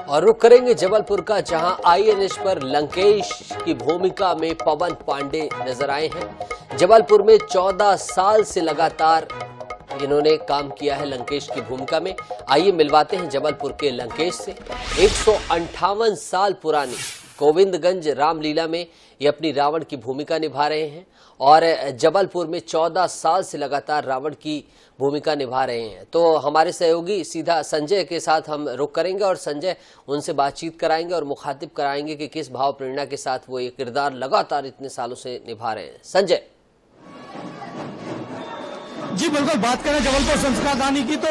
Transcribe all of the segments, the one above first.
और रुक करेंगे जबलपुर का, जहां आईएनएस पर लंकेश की भूमिका में पवन पांडे नजर आए हैं। जबलपुर में 14 साल से लगातार इन्होंने काम किया है लंकेश की भूमिका में। आइए मिलवाते हैं जबलपुर के लंकेश से। 158 साल पुरानी गोविंदगंज रामलीला में ये अपनी रावण की भूमिका निभा रहे हैं और जबलपुर में 14 साल से लगातार रावण की भूमिका निभा रहे हैं। तो हमारे सहयोगी सीधा संजय के साथ हम रुक करेंगे और संजय उनसे बातचीत कराएंगे और मुखातिब कराएंगे कि किस भाव प्रेरणा के साथ वो ये किरदार लगातार इतने सालों से निभा रहे हैं। संजय जी बिल्कुल, बात करें जबलपुर संस्कारदानी की तो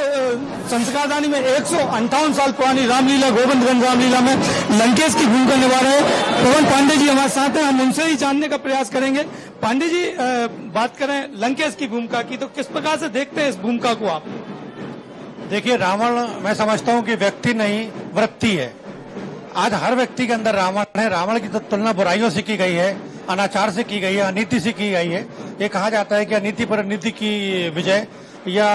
संस्कारदानी में 158 साल पुरानी रामलीला, गोविंदगंज रामलीला में लंकेश की भूमिका निभा रहे हैं पवन पांडे जी हमारे साथ हैं। हम उनसे ही जानने का प्रयास करेंगे। पांडे जी, बात करें लंकेश की भूमिका की तो किस प्रकार से देखते हैं इस भूमिका को आप? देखिए, रावण मैं समझता हूँ कि व्यक्ति नहीं वृत्ति है। आज हर व्यक्ति के अंदर रावण है। रावण की तो तुलना बुराइयों से की गई है, अनाचार से की गई है, अनीति से की गई है। ये कहा जाता है कि अनीति पर नीति की विजय या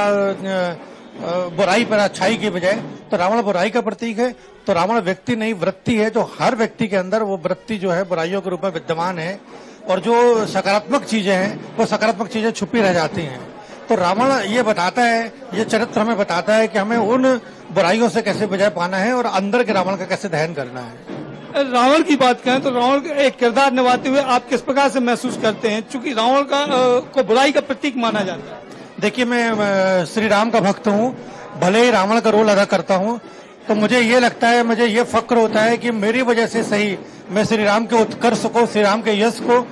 बुराई पर अच्छाई की विजय। तो रावण बुराई का प्रतीक है। तो रावण व्यक्ति नहीं वृत्ति है, जो हर व्यक्ति के अंदर वो वृत्ति जो है बुराइयों के रूप में विद्यमान है और जो सकारात्मक चीजें हैं वो सकारात्मक चीजें छुपी रह जाती हैं। तो रावण ये बताता है, ये चरित्र हमें बताता है कि हमें उन बुराइयों से कैसे विजय पाना है और अंदर के रावण का कैसे दहन करना है। रावण की बात करें तो रावण का एक किरदार निभाते हुए आप किस प्रकार से महसूस करते हैं, चूंकि रावण को बुराई का प्रतीक माना जाता है? देखिए, मैं श्री राम का भक्त हूँ, भले ही रावण का रोल अदा करता हूँ, तो मुझे ये लगता है, मुझे ये फक्र होता है कि मेरी वजह से सही मैं श्री राम के उत्कर्ष को, श्री राम के यश को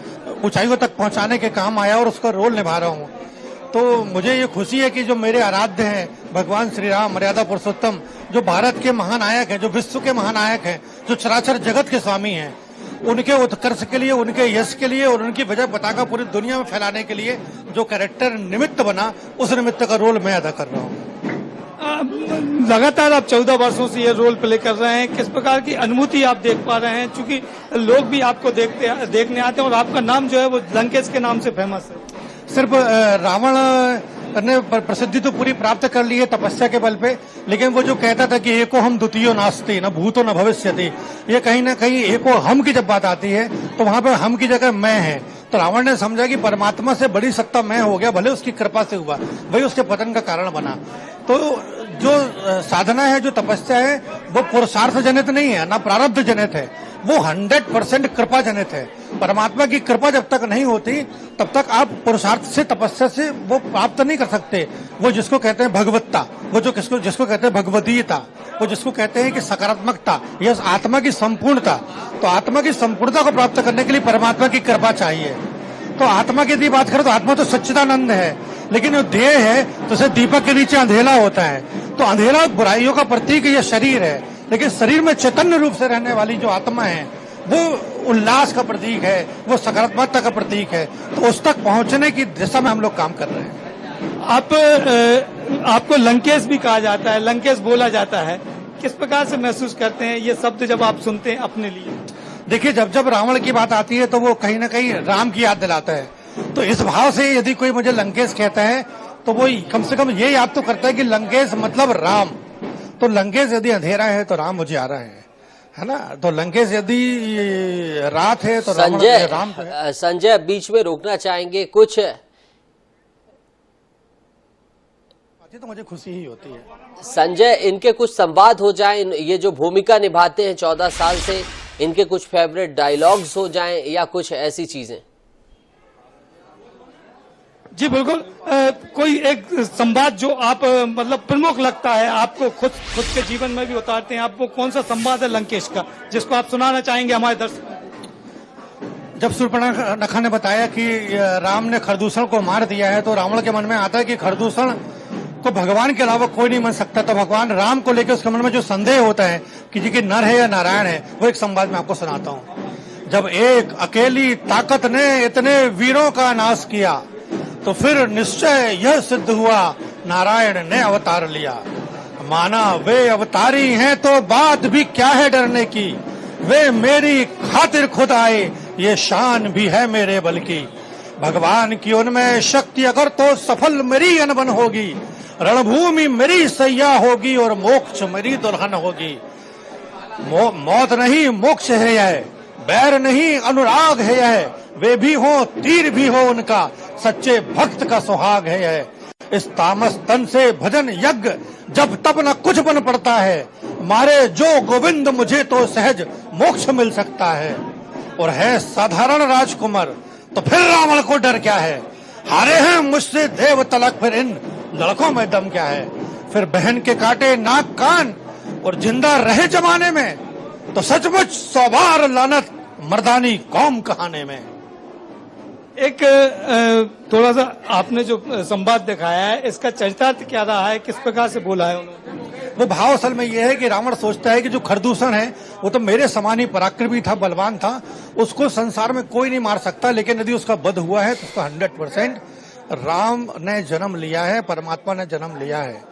ऊंचाइयों तक पहुंचाने के काम आया और उसका रोल निभा रहा हूँ। तो मुझे ये खुशी है कि जो मेरे आराध्य हैं भगवान श्री राम, मर्यादा पुरुषोत्तम, जो भारत के महानायक हैं, जो विश्व के महानायक हैं, जो चराचर जगत के स्वामी हैं, उनके उत्कर्ष के लिए, उनके यश के लिए और उनकी विजय पताका पूरी दुनिया में फैलाने के लिए जो कैरेक्टर निमित्त बना, उस निमित्त का रोल मैं अदा कर रहा हूँ। लगातार आप 14 वर्षों से ये रोल प्ले कर रहे हैं, किस प्रकार की अनुभूति आप देख पा रहे हैं, चूंकि लोग भी आपको देखने आते हैं और आपका नाम जो है वो लंकेश के नाम से फेमस है? सिर्फ रावण ने प्रसिद्धि तो पूरी प्राप्त कर ली है तपस्या के बल पे, लेकिन वो जो कहता था कि एको हम द्वितीयो नास्ति, न भूतो न भविष्यति, ये कहीं ना कहीं एको हम की जब बात आती है तो वहां पे हम की जगह मैं है। तो रावण ने समझा कि परमात्मा से बड़ी सत्ता मैं हो गया, भले उसकी कृपा से हुआ, वही उसके पतन का कारण बना। तो जो साधना है, जो तपस्या है, वो पुरुषार्थ जनित नहीं है, ना प्रारब्ध जनित है, वो 100% कृपा जनित है। परमात्मा की कृपा जब तक नहीं होती तब तक आप पुरुषार्थ से, तपस्या से वो प्राप्त नहीं कर सकते। वो जिसको कहते हैं भगवत्ता, वो जो जिसको कहते हैं भगवदीयता, वो जिसको कहते हैं कि सकारात्मकता, यह आत्मा की संपूर्णता। तो आत्मा की संपूर्णता को प्राप्त करने के लिए परमात्मा की कृपा चाहिए। तो आत्मा की यदि बात करें तो आत्मा तो सच्चिदानंद है, लेकिन जो देह है तो उसे दीपक के नीचे अंधेरा होता है। तो अंधेरा बुराइयों का प्रतीक ये शरीर है, लेकिन शरीर में चैतन्य रूप से रहने वाली जो आत्मा है वो उल्लास का प्रतीक है, वो सकारात्मकता का प्रतीक है। तो उस तक पहुंचने की दिशा में हम लोग काम कर रहे हैं। आपको लंकेश भी कहा जाता है, लंकेश बोला जाता है, किस प्रकार से महसूस करते हैं ये शब्द जब आप सुनते हैं अपने लिए? देखिए, जब रावण की बात आती है तो वो कहीं ना कहीं राम की याद दिलाता है। तो इस भाव से यदि कोई मुझे लंकेश कहता है तो वो कम से कम ये याद तो करता है कि लंकेश मतलब राम। तो लंकेश यदि अंधेरा है तो राम मुझे आ रहा है ना? तो लंकेश यदि रात है तो राम है। संजय, बीच में रोकना चाहेंगे कुछ? तो मुझे खुशी ही होती है संजय, इनके कुछ संवाद हो जाए, ये जो भूमिका निभाते हैं 14 साल से, इनके कुछ फेवरेट डायलॉग्स हो जाएं या कुछ ऐसी चीजें? जी बिल्कुल, कोई एक संवाद जो आप मतलब प्रमुख लगता है आपको, खुद के जीवन में भी उतारते हैं, आपको कौन सा संवाद है लंकेश का जिसको आप सुनाना चाहेंगे हमारे दर्शक? जब शूर्पणखा ने बताया कि राम ने खरदूषण को मार दिया है तो रावण के मन में आता है कि खरदूषण को भगवान के अलावा कोई नहीं मन सकता। तो भगवान राम को लेकर उसके मन में जो संदेह होता है कि जी कि नर है या नारायण है, वो एक संवाद में आपको सुनाता हूँ। जब एक अकेली ताकत ने इतने वीरों का नाश किया तो फिर निश्चय यह सिद्ध हुआ नारायण ने अवतार लिया। माना वे अवतारी हैं तो बात भी क्या है डरने की, वे मेरी खातिर खुद आए, ये शान भी है मेरे बल की। भगवान की उनमें शक्ति अगर तो सफल मेरी अनबन होगी, रणभूमि मेरी सैया होगी और मोक्ष मेरी दुल्हन होगी। मौत नहीं मोक्ष है यह, बैर नहीं अनुराग है यह, वे भी हो तीर भी हो उनका, सच्चे भक्त का सुहाग है यह। इस तामस तन से भजन यज्ञ जब तब न कुछ बन पड़ता है, मारे जो गोविंद मुझे तो सहज मोक्ष मिल सकता है। और है साधारण राजकुमार तो फिर रावण को डर क्या है, हारे हैं मुझसे देव तलक फिर इन लड़कों में दम क्या है। फिर बहन के काटे नाक कान और जिंदा रहे जमाने में, तो सचमुच 100 बार लानत मर्दानी कौम कहाने में। एक थोड़ा सा आपने जो संवाद दिखाया है, इसका चरितार्थ क्या रहा है, किस प्रकार से बोला है उन्होंने? वो भाव असल में ये है कि रावण सोचता है कि जो खरदूषण है वो तो मेरे समान ही पराक्रमी था, बलवान था, उसको संसार में कोई नहीं मार सकता, लेकिन यदि उसका वध हुआ है तो उसका 100% राम ने जन्म लिया है, परमात्मा ने जन्म लिया है,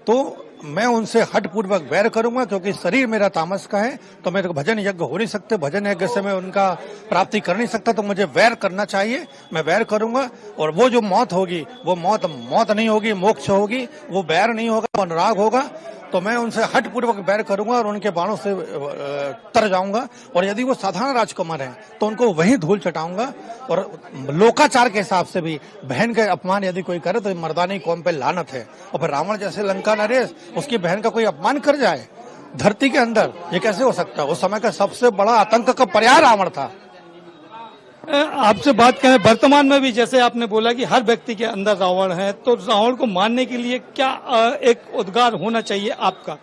तो मैं उनसे हठपूर्वक वैर करूंगा, क्योंकि शरीर मेरा तामस का है, तो मेरे को भजन यज्ञ हो नहीं सकते, भजन यज्ञ से मैं उनका प्राप्ति कर नहीं सकता, तो मुझे वैर करना चाहिए, मैं वैर करूंगा। और वो जो मौत होगी वो मौत नहीं होगी, मोक्ष होगी, वो वैर नहीं होगा, वो अनुराग होगा। तो मैं उनसे हठपूर्वक वैर करूंगा और उनके बाणों से तर जाऊंगा। और यदि वो साधारण राजकुमार हैं तो उनको वहीं धूल चटाऊंगा। और लोकाचार के हिसाब से भी बहन का अपमान यदि कोई करे तो मर्दानी कौम पे लानत है। और फिर रावण जैसे लंका नरेश उसकी बहन का कोई अपमान कर जाए धरती के अंदर, ये कैसे हो सकता है? उस समय का सबसे बड़ा आतंक का पर्याय रावण था। आपसे बात करें वर्तमान में भी, जैसे आपने बोला कि हर व्यक्ति के अंदर रावण है, तो रावण को मारने के लिए क्या एक उद्गार होना चाहिए आपका?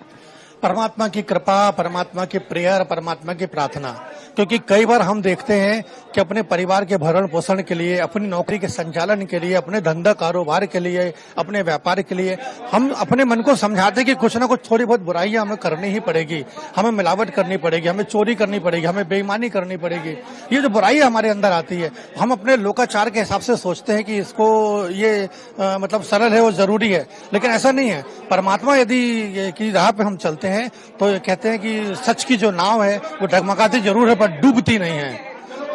परमात्मा की कृपा, परमात्मा की प्रेयर, परमात्मा की प्रार्थना। क्योंकि कई बार हम देखते हैं कि अपने परिवार के भरण पोषण के लिए, अपनी नौकरी के संचालन के लिए, अपने धंधा कारोबार के लिए, अपने व्यापार के लिए हम अपने मन को समझाते कि कुछ ना कुछ थोड़ी बहुत बुराइयां हमें करनी ही पड़ेगी, हमें मिलावट करनी पड़ेगी, हमें चोरी करनी पड़ेगी, हमें बेईमानी करनी पड़ेगी। ये जो बुराई हमारे अंदर आती है, हम अपने लोकाचार के हिसाब से सोचते हैं कि इसको ये मतलब सरल है, वो जरूरी है, लेकिन ऐसा नहीं है। परमात्मा यदि की राह पे हम चलते हैं तो ये कहते हैं कि सच की जो नाव है वो डगमगाती जरूर है पर डूबती नहीं है,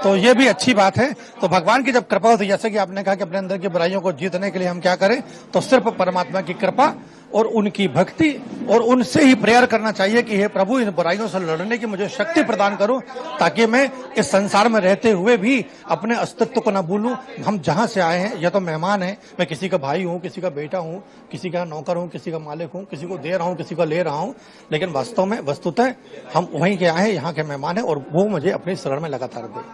तो ये भी अच्छी बात है। तो भगवान की जब कृपा होती है, जैसे कि आपने कहा कि अपने अंदर की बुराइयों को जीतने के लिए हम क्या करें, तो सिर्फ परमात्मा की कृपा और उनकी भक्ति और उनसे ही प्रेयर करना चाहिए कि हे प्रभु इन बुराइयों से लड़ने की मुझे शक्ति प्रदान करो, ताकि मैं इस संसार में रहते हुए भी अपने अस्तित्व को न भूलूं। हम जहां से आए हैं, या तो मेहमान हैं, मैं किसी का भाई हूं, किसी का बेटा हूं, किसी का नौकर हूं, किसी का मालिक हूं, किसी को दे रहा हूं, किसी को ले रहा हूं, लेकिन वास्तव में वस्तुतः हम वहीं के आए हैं, यहाँ के मेहमान हैं, और वो मुझे अपनी शरण में लगातार दे।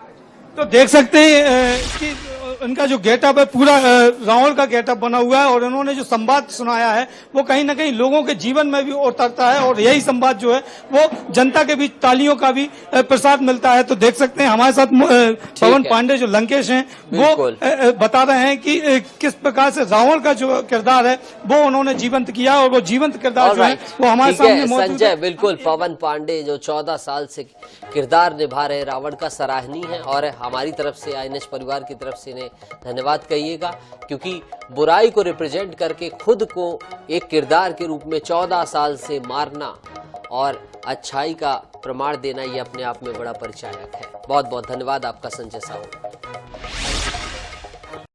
तो देख सकते हैं कि उनका जो गेटअप है पूरा रावण का गेटअप बना हुआ है, और उन्होंने जो संवाद सुनाया है वो कहीं ना कहीं लोगों के जीवन में भी उतरता है, और यही संवाद जो है वो जनता के बीच तालियों का भी प्रसाद मिलता है। तो देख सकते हैं हमारे साथ पवन पांडे जो लंकेश हैं वो बता रहे हैं कि किस प्रकार से रावण का जो किरदार है वो उन्होंने जीवंत किया, और वो जीवंत किरदार जो है वो हमारे सामने मौजूद है। संजय, बिल्कुल पवन पांडे जो 14 साल से किरदार निभा रहे रावण का सराहनीय है, और हमारी तरफ से INS परिवार की तरफ से इन्हें धन्यवाद कहिएगा, क्योंकि बुराई को रिप्रेजेंट करके खुद को एक किरदार के रूप में 14 साल से मारना और अच्छाई का प्रमाण देना, ये अपने आप में बड़ा परिचायक है। बहुत बहुत धन्यवाद आपका संजय साहू।